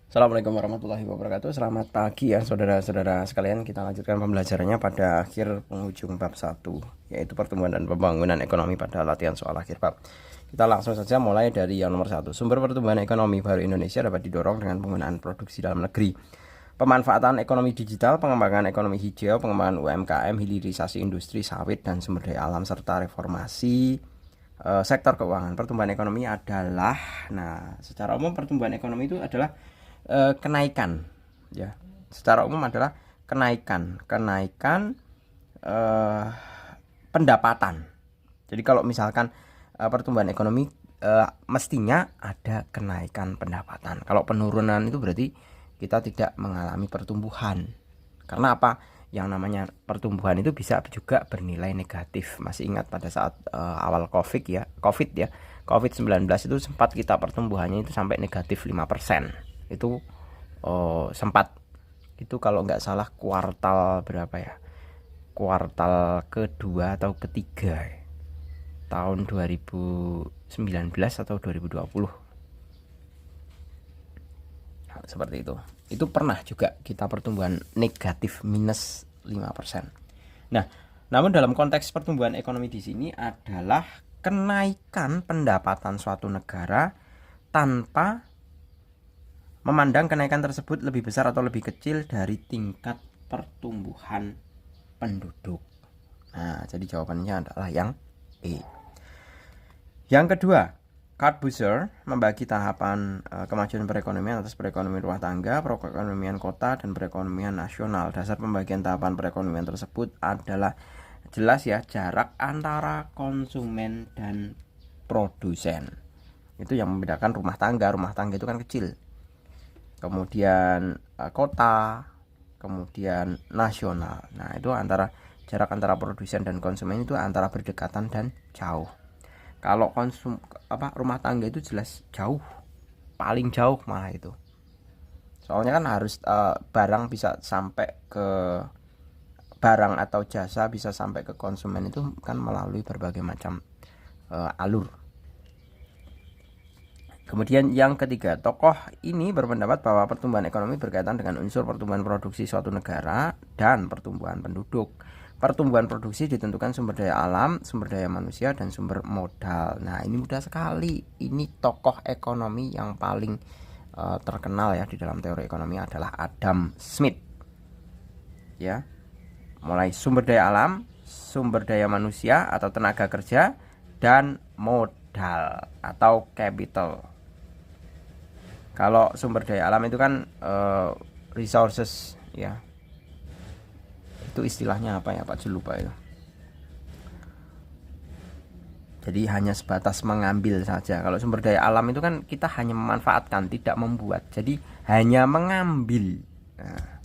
Assalamualaikum warahmatullahi wabarakatuh. Selamat pagi ya saudara-saudara sekalian. Kita lanjutkan pembelajarannya pada akhir penghujung bab 1, yaitu pertumbuhan dan pembangunan ekonomi pada latihan soal akhir bab. Kita langsung saja mulai dari yang nomor 1. Sumber pertumbuhan ekonomi baru Indonesia dapat didorong dengan penggunaan produksi dalam negeri, pemanfaatan ekonomi digital, pengembangan ekonomi hijau, pengembangan UMKM, hilirisasi industri sawit dan sumber daya alam, serta reformasi sektor keuangan. Pertumbuhan ekonomi adalah, secara umum pertumbuhan ekonomi itu adalah kenaikan, ya. Secara umum adalah kenaikan pendapatan. Jadi kalau misalkan pertumbuhan ekonomi mestinya ada kenaikan pendapatan. Kalau penurunan itu berarti kita tidak mengalami pertumbuhan. Karena apa? Yang namanya pertumbuhan itu bisa juga bernilai negatif. Masih ingat pada saat awal COVID-19 itu sempat kita pertumbuhannya itu sampai negatif 5%. Itu sempat, itu kalau nggak salah kuartal berapa ya, kuartal kedua atau ketiga tahun 2019 atau 2020. Nah, seperti itu pernah juga kita pertumbuhan negatif minus 5%. Nah, namun dalam konteks pertumbuhan ekonomi di sini adalah kenaikan pendapatan suatu negara tanpa memandang kenaikan tersebut lebih besar atau lebih kecil dari tingkat pertumbuhan penduduk. Nah, jadi jawabannya adalah yang E. Yang kedua, Cartbusser membagi tahapan kemajuan perekonomian atas perekonomian rumah tangga, perekonomian kota, dan perekonomian nasional. Dasar pembagian tahapan perekonomian tersebut adalah jelas ya, jarak antara konsumen dan produsen. Itu yang membedakan rumah tangga. Rumah tangga itu kan kecil. Kemudian kota, kemudian nasional. Nah, itu jarak antara produsen dan konsumen itu antara berdekatan dan jauh. Kalau rumah tangga itu jelas jauh, paling jauh malah itu. Soalnya kan harus barang atau jasa bisa sampai ke konsumen itu kan melalui berbagai macam alur. Kemudian yang ketiga, tokoh ini berpendapat bahwa pertumbuhan ekonomi berkaitan dengan unsur pertumbuhan produksi suatu negara dan pertumbuhan penduduk. Pertumbuhan produksi ditentukan sumber daya alam, sumber daya manusia, dan sumber modal. Nah, ini mudah sekali. Ini tokoh ekonomi yang paling terkenal ya di dalam teori ekonomi adalah Adam Smith. Ya, mulai sumber daya alam, sumber daya manusia atau tenaga kerja, dan modal atau capital. Kalau sumber daya alam itu kan resources ya. Itu istilahnya apa ya Pak? Lupa itu. Jadi hanya sebatas mengambil saja. Kalau sumber daya alam itu kan kita hanya memanfaatkan, tidak membuat. Jadi hanya mengambil. Nah,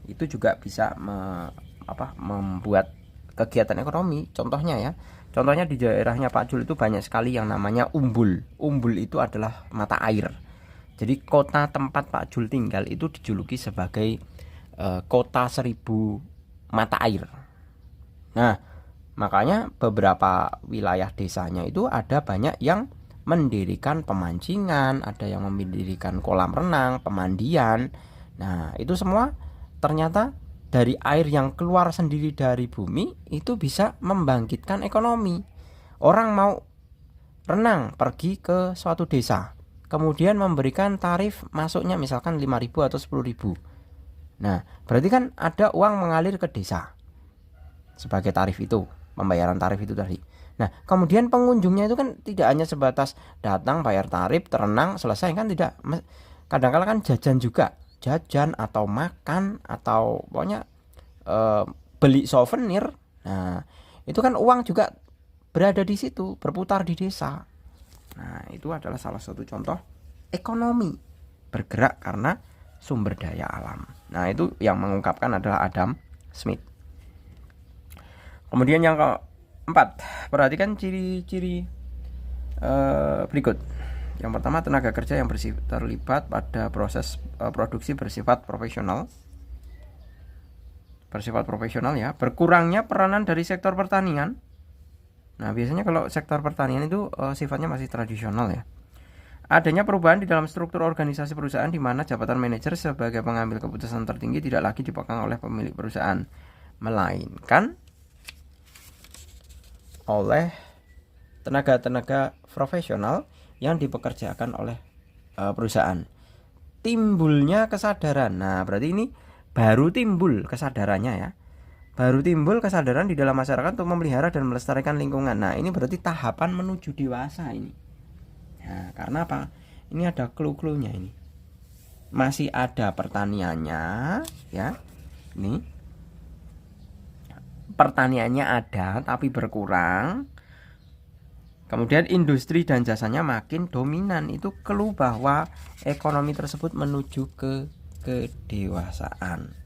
itu juga bisa membuat kegiatan ekonomi. Contohnya ya. Contohnya di daerahnya Pak Jul itu banyak sekali yang namanya umbul. Umbul itu adalah mata air. Jadi kota tempat Pak Jul tinggal itu dijuluki sebagai kota 1000 mata air. Nah, makanya beberapa wilayah desanya itu ada banyak yang mendirikan pemancingan, ada yang mendirikan kolam renang, pemandian. Nah, itu semua ternyata dari air yang keluar sendiri dari bumi itu bisa membangkitkan ekonomi. Orang mau renang pergi ke suatu desa, kemudian memberikan tarif masuknya misalkan 5.000 atau 10.000. Nah, berarti kan ada uang mengalir ke desa sebagai tarif itu, pembayaran tarif itu tadi. Nah, kemudian pengunjungnya itu kan tidak hanya sebatas datang bayar tarif, terenang, selesai kan, tidak. Kadang-kadang kan jajan juga, jajan atau makan atau pokoknya beli souvenir. Nah, itu kan uang juga berada di situ, berputar di desa. Nah, itu adalah salah satu contoh ekonomi bergerak karena sumber daya alam. Nah, itu yang mengungkapkan adalah Adam Smith. Kemudian yang keempat, perhatikan ciri-ciri berikut. Yang pertama, tenaga kerja yang terlibat pada proses produksi bersifat profesional ya. Berkurangnya peranan dari sektor pertanian. Nah, biasanya kalau sektor pertanian itu sifatnya masih tradisional ya. Adanya perubahan di dalam struktur organisasi perusahaan di mana jabatan manajer sebagai pengambil keputusan tertinggi tidak lagi dipegang oleh pemilik perusahaan, melainkan oleh tenaga-tenaga profesional yang dipekerjakan oleh perusahaan. Timbulnya kesadaran. Nah, berarti ini baru timbul kesadarannya ya. Baru timbul kesadaran di dalam masyarakat untuk memelihara dan melestarikan lingkungan. Nah, ini berarti tahapan menuju dewasa ini. Nah, karena apa? Ini ada clue-cluenya ini. Masih ada pertaniannya ya. Ini pertaniannya ada tapi berkurang. Kemudian industri dan jasanya makin dominan. Itu clue bahwa ekonomi tersebut menuju ke kedewasaan.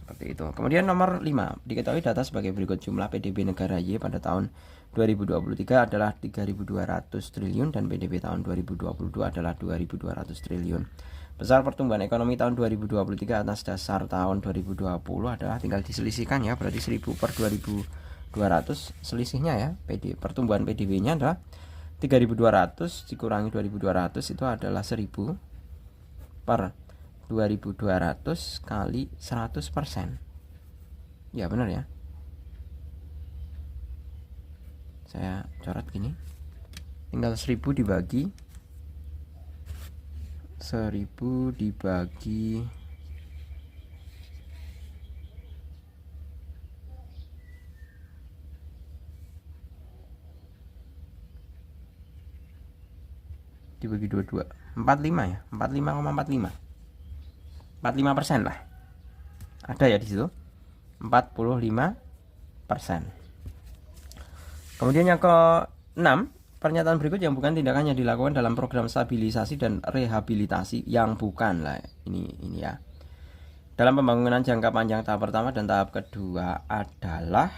Seperti itu. Kemudian nomor 5, diketahui data sebagai berikut. Jumlah PDB negara Y pada tahun 2023 adalah 3.200 triliun dan PDB tahun 2022 adalah 2.200 triliun. Besar pertumbuhan ekonomi tahun 2023 atas dasar tahun 2020 adalah tinggal diselisihkan ya, berarti 1.000 per 2.200 selisihnya ya. Pertumbuhan PDB-nya adalah 3.200 dikurangi 2.200 itu adalah 1.000 per 2.200 kali 100%. Ya benar ya. Saya coret gini. Tinggal 1.000 dibagi 22 45 ya, 45,45 45% lah. Ada ya di situ 45%. Kemudian yang ke-6, pernyataan berikut yang bukan tindakan yang dilakukan dalam program stabilisasi dan rehabilitasi yang bukan lah. Ini ya. Dalam pembangunan jangka panjang tahap pertama dan tahap kedua adalah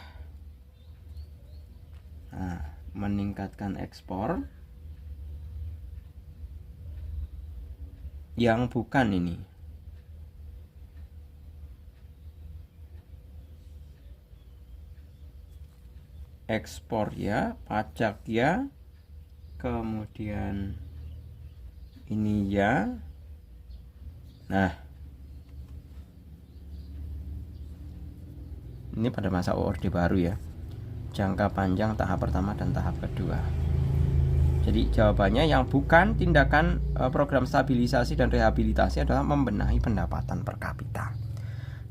meningkatkan ekspor. Yang bukan ini ekspor ya, pajak ya, kemudian ini ya. Nah, ini pada masa Orde Baru ya, jangka panjang tahap pertama dan tahap kedua. Jadi jawabannya yang bukan tindakan program stabilisasi dan rehabilitasi adalah membenahi pendapatan per kapita.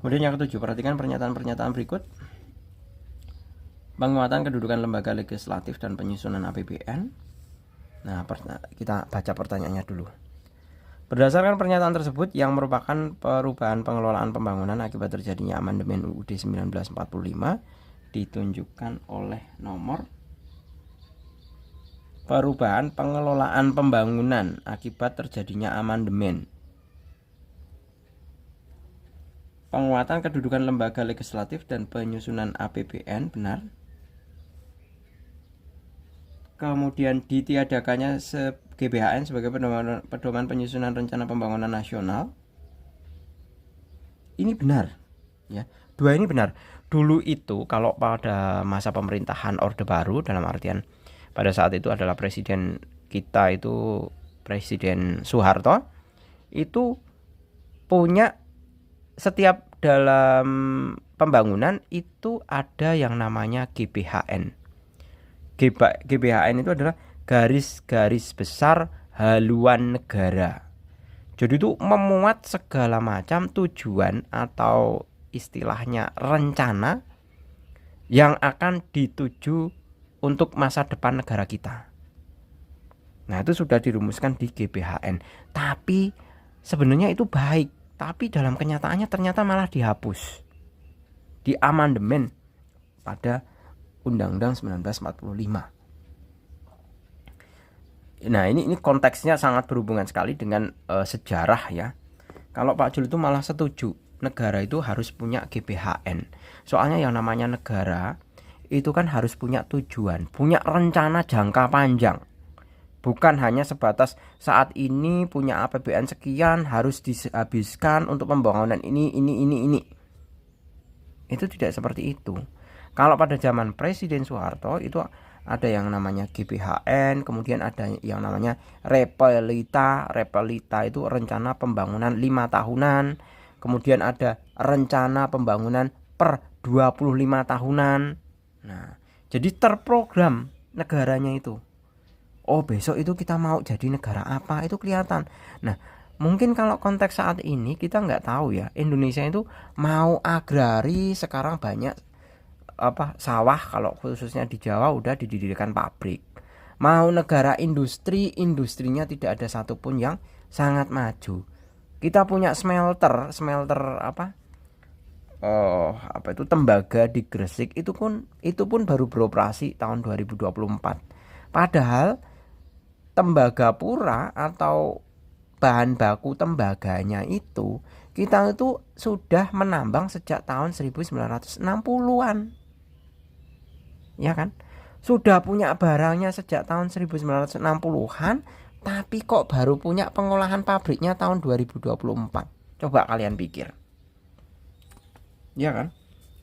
Kemudian yang ke-7, perhatikan pernyataan-pernyataan berikut. Penguatan kedudukan lembaga legislatif dan penyusunan APBN. Nah, kita baca pertanyaannya dulu. Berdasarkan pernyataan tersebut yang merupakan perubahan pengelolaan pembangunan akibat terjadinya amandemen UUD 1945 ditunjukkan oleh nomor. Perubahan pengelolaan pembangunan akibat terjadinya amandemen. Penguatan kedudukan lembaga legislatif dan penyusunan APBN, benar. Kemudian ditiadakannya GBHN sebagai pedoman penyusunan rencana pembangunan nasional. Ini benar ya. Dua ini benar. Dulu itu kalau pada masa pemerintahan Orde Baru, dalam artian pada saat itu adalah presiden kita itu Presiden Soeharto, itu punya setiap dalam pembangunan itu ada yang namanya GBHN. GBHN itu adalah garis-garis besar haluan negara. Jadi itu memuat segala macam tujuan atau istilahnya rencana yang akan dituju untuk masa depan negara kita. Nah, itu sudah dirumuskan di GBHN. Tapi sebenarnya itu baik, tapi dalam kenyataannya ternyata malah dihapus di amandemen pada Undang-Undang 1945. Nah, ini konteksnya sangat berhubungan sekali dengan sejarah ya. Kalau Pak Jul itu malah setuju negara itu harus punya GBHN. Soalnya yang namanya negara itu kan harus punya tujuan, punya rencana jangka panjang. Bukan hanya sebatas saat ini punya APBN sekian harus dihabiskan untuk pembangunan ini. Itu tidak seperti itu. Kalau pada zaman Presiden Soeharto itu ada yang namanya GBHN, kemudian ada yang namanya Repelita. Repelita itu rencana pembangunan 5 tahunan, kemudian ada rencana pembangunan per 25 tahunan. Nah, jadi terprogram negaranya itu. Oh, besok itu kita mau jadi negara apa, itu kelihatan. Nah, mungkin kalau konteks saat ini kita nggak tahu ya, Indonesia itu mau agraris, sekarang banyak sawah, kalau khususnya di Jawa udah didirikan pabrik. Mau negara industri, industrinya tidak ada satupun yang sangat maju. Kita punya smelter itu tembaga di Gresik, itu pun baru beroperasi tahun 2024. Padahal Tembagapura atau bahan baku tembaganya itu kita itu sudah menambang sejak tahun 1960-an. Ya kan? Sudah punya barangnya sejak tahun 1960-an, tapi kok baru punya pengolahan pabriknya tahun 2024. Coba kalian pikir. Ya kan?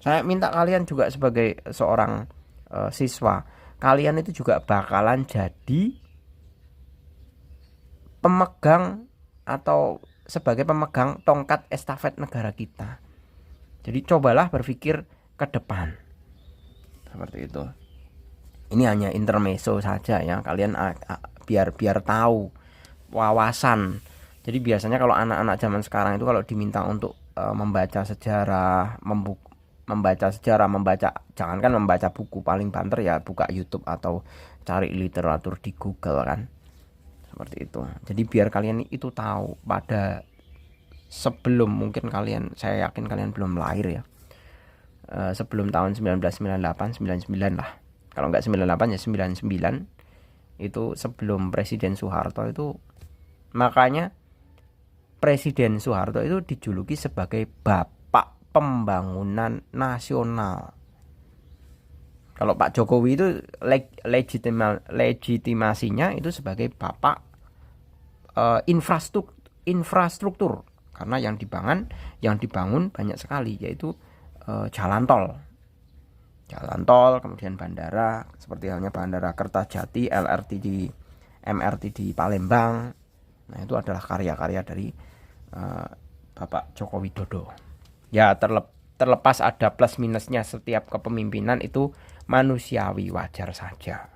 Saya minta kalian juga sebagai seorang siswa, kalian itu juga bakalan jadi pemegang atau sebagai pemegang tongkat estafet negara kita. Jadi cobalah berpikir ke depan. Seperti itu. Ini hanya intermezzo saja ya, kalian biar tahu wawasan. Jadi biasanya kalau anak-anak zaman sekarang itu kalau diminta untuk membaca sejarah, jangankan membaca buku, paling banter ya buka YouTube atau cari literatur di Google kan. Seperti itu. Jadi biar kalian itu tahu pada sebelum, mungkin saya yakin kalian belum lahir ya. Sebelum tahun 1998, 99 lah. Kalau enggak 98 ya 99. Itu sebelum Presiden Soeharto itu, makanya Presiden Soeharto itu dijuluki sebagai Bapak Pembangunan Nasional. Kalau Pak Jokowi itu legitimasinya itu sebagai Bapak infrastruktur, karena yang dibangun banyak sekali, yaitu jalan tol, kemudian bandara, seperti halnya Bandara Kertajati, MRT di Palembang. Nah, itu adalah karya-karya dari Bapak Joko Widodo. Ya, terlepas ada plus minusnya setiap kepemimpinan, itu manusiawi, wajar saja.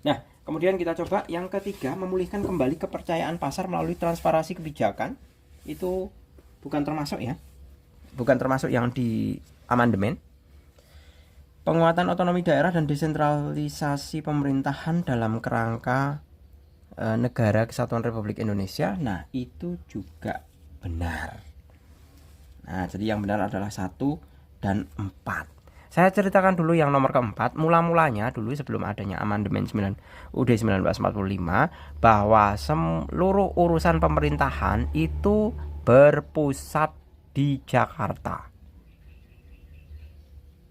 Nah, kemudian kita coba yang ketiga, memulihkan kembali kepercayaan pasar melalui transparansi kebijakan. Itu bukan termasuk yang di amandemen. Penguatan otonomi daerah dan desentralisasi pemerintahan dalam kerangka negara kesatuan Republik Indonesia. Nah, itu juga benar. Nah, jadi yang benar adalah 1 dan 4. Saya ceritakan dulu yang nomor keempat. Mula-mulanya dulu sebelum adanya amandemen UUD 1945, bahwa seluruh urusan pemerintahan itu berpusat di Jakarta,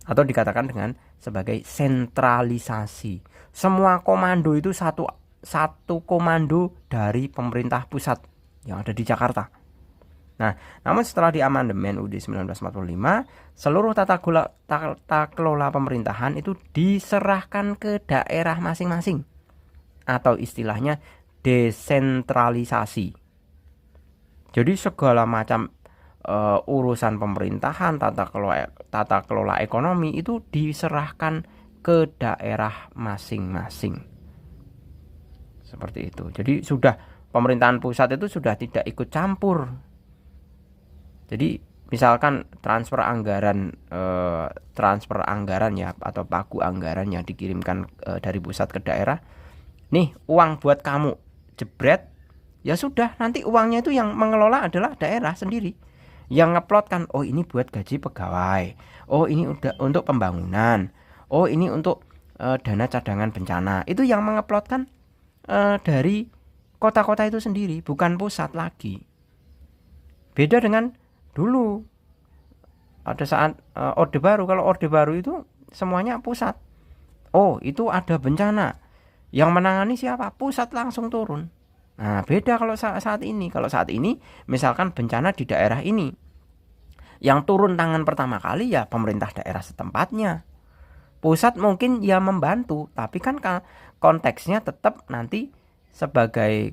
atau dikatakan dengan sebagai sentralisasi. Semua komando itu satu komando dari pemerintah pusat yang ada di Jakarta. Nah, namun setelah di amandemen UUD 1945, seluruh tata kelola pemerintahan itu diserahkan ke daerah masing-masing, atau istilahnya desentralisasi. Jadi segala macam urusan pemerintahan, tata kelola ekonomi itu diserahkan ke daerah masing-masing. Seperti itu. Jadi sudah pemerintahan pusat itu sudah tidak ikut campur. Jadi misalkan transfer anggaran ya, atau pagu anggaran yang dikirimkan dari pusat ke daerah, nih uang buat kamu, jebret, ya sudah, nanti uangnya itu yang mengelola adalah daerah sendiri, yang ngeplotkan, oh ini buat gaji pegawai, oh ini udah untuk pembangunan, oh ini untuk dana cadangan bencana. Itu yang mengeplotkan dari kota-kota itu sendiri, bukan pusat lagi. Beda dengan dulu ada saat Orde Baru. Kalau Orde Baru itu semuanya pusat. Oh, itu ada bencana, yang menangani siapa? Pusat langsung turun. Nah, beda kalau saat ini. Kalau saat ini misalkan bencana di daerah ini, yang turun tangan pertama kali ya pemerintah daerah setempatnya. Pusat mungkin ya membantu, tapi kan konteksnya tetap nanti sebagai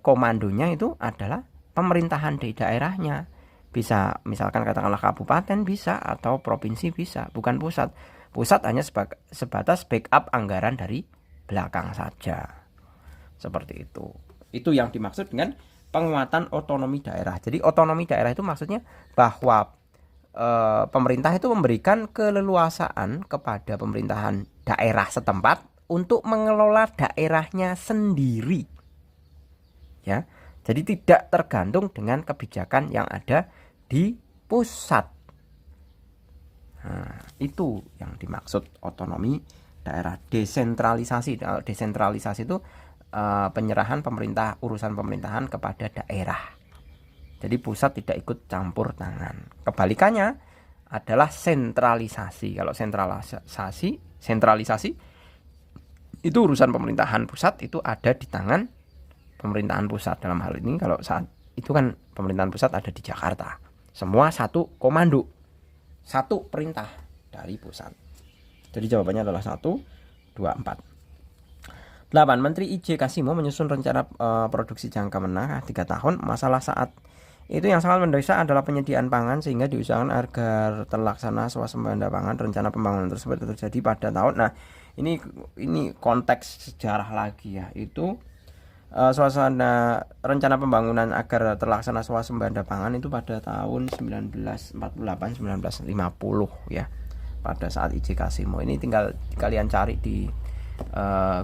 komandonya itu adalah pemerintahan di daerahnya. Bisa misalkan katakanlah kabupaten bisa atau provinsi bisa, bukan pusat. Pusat hanya sebatas backup anggaran dari belakang saja. Seperti itu. Itu yang dimaksud dengan penguatan otonomi daerah. Jadi otonomi daerah itu maksudnya bahwa pemerintah itu memberikan keleluasaan kepada pemerintahan daerah setempat untuk mengelola daerahnya sendiri. Ya. Jadi tidak tergantung dengan kebijakan yang ada di pusat. Nah, itu yang dimaksud otonomi daerah. Desentralisasi. Desentralisasi itu penyerahan urusan pemerintahan kepada daerah. Jadi pusat tidak ikut campur tangan. Kebalikannya adalah sentralisasi. Kalau sentralisasi itu urusan pemerintahan pusat itu ada di tangan pemerintahan pusat. Dalam hal ini kalau saat itu kan pemerintahan pusat ada di Jakarta. Semua satu komando, satu perintah dari pusat. Jadi jawabannya adalah 1, 2, 4. 8. Menteri I.J. Kasimo menyusun rencana produksi jangka menengah 3 tahun. Masalah saat itu yang sangat mendesak adalah penyediaan pangan, sehingga diusahakan agar terlaksana swasembada pangan. Rencana pembangunan tersebut terjadi pada tahun. Nah, ini konteks sejarah lagi ya. Itu suasana rencana pembangunan agar terlaksana swasembada pangan itu pada tahun 1948 1950 ya. Pada saat I.J. Kasimo. Ini tinggal kalian cari di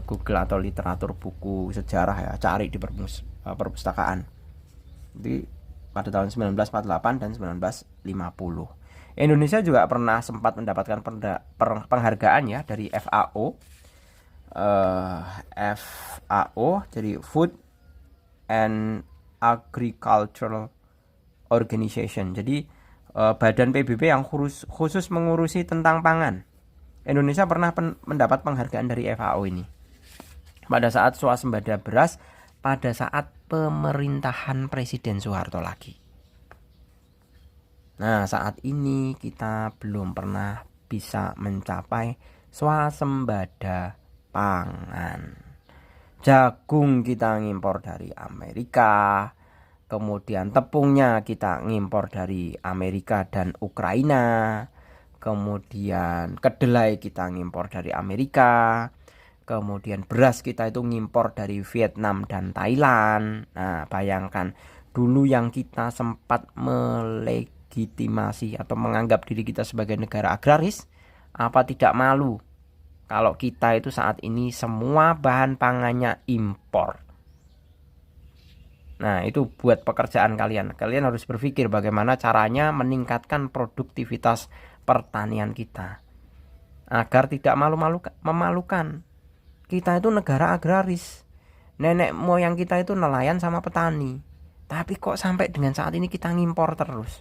Google atau literatur buku sejarah ya, cari di perpustakaan. Jadi pada tahun 1948 dan 1950. Indonesia juga pernah sempat mendapatkan penghargaan ya dari FAO. Jadi Food and Agricultural Organization. Jadi badan PBB yang khusus mengurusi tentang pangan. Indonesia pernah mendapat penghargaan dari FAO ini. Pada saat swasembada beras, pada saat pemerintahan Presiden Soeharto lagi. Nah, saat ini kita belum pernah bisa mencapai swasembada pangan. Jagung kita ngimpor dari Amerika, kemudian tepungnya kita ngimpor dari Amerika dan Ukraina, kemudian kedelai kita ngimpor dari Amerika, kemudian beras kita itu ngimpor dari Vietnam dan Thailand. Nah, bayangkan dulu yang kita sempat melegitimasi atau menganggap diri kita sebagai negara agraris, apa tidak malu kalau kita itu saat ini semua bahan pangannya impor. Nah, itu buat pekerjaan kalian. Kalian harus berpikir bagaimana caranya meningkatkan produktivitas pertanian kita agar tidak memalukan. Kita itu negara agraris. Nenek moyang kita itu nelayan sama petani. Tapi kok sampai dengan saat ini kita ngimpor terus.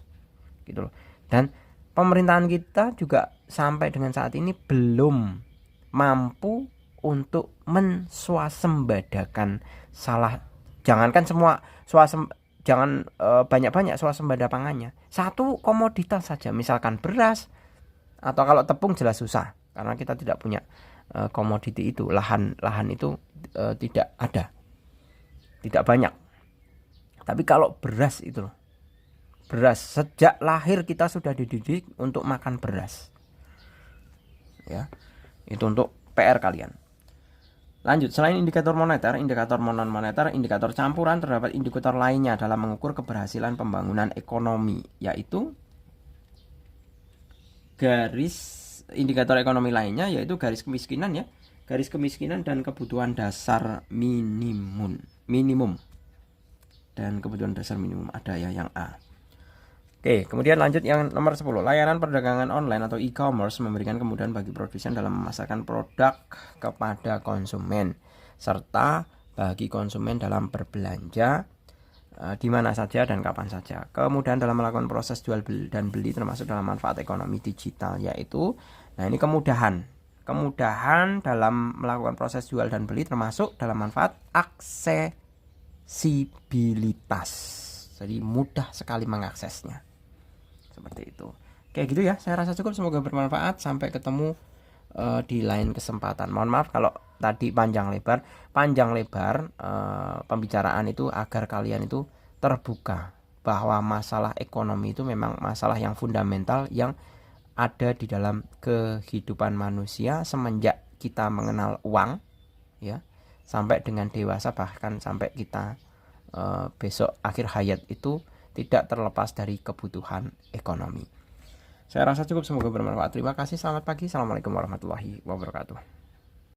Gitu loh. Dan pemerintahan kita juga sampai dengan saat ini belum mampu untuk menswasembadakan banyak-banyak swasembada pangannya. Satu komoditas saja, misalkan beras atau kalau tepung jelas susah karena kita tidak punya komoditi itu, lahan itu tidak ada, tidak banyak. Tapi kalau beras itu loh, beras sejak lahir kita sudah dididik untuk makan beras ya. Itu untuk PR kalian. Lanjut, selain indikator moneter, indikator non-moneter, indikator campuran, terdapat indikator lainnya dalam mengukur keberhasilan pembangunan ekonomi, yaitu indikator ekonomi lainnya yaitu garis kemiskinan ya. Garis kemiskinan dan kebutuhan dasar minimum. Dan kebutuhan dasar minimum ada ya yang A. Oke, kemudian lanjut yang nomor 10. Layanan perdagangan online atau e-commerce memberikan kemudahan bagi produsen dalam memasarkan produk kepada konsumen, serta bagi konsumen dalam berbelanja di mana saja dan kapan saja. Kemudahan dalam melakukan proses jual dan beli termasuk dalam manfaat ekonomi digital, yaitu ini kemudahan dalam melakukan proses jual dan beli termasuk dalam manfaat aksesibilitas. Jadi mudah sekali mengaksesnya. Seperti itu. Kayak gitu ya, saya rasa cukup, semoga bermanfaat. Sampai ketemu di lain kesempatan. Mohon maaf kalau tadi panjang lebar pembicaraan itu agar kalian itu terbuka bahwa masalah ekonomi itu memang masalah yang fundamental yang ada di dalam kehidupan manusia semenjak kita mengenal uang, ya, sampai dengan dewasa, bahkan sampai kita besok akhir hayat itu tidak terlepas dari kebutuhan ekonomi. Saya rasa cukup, semoga bermanfaat. Terima kasih, selamat pagi. Assalamualaikum warahmatullahi wabarakatuh.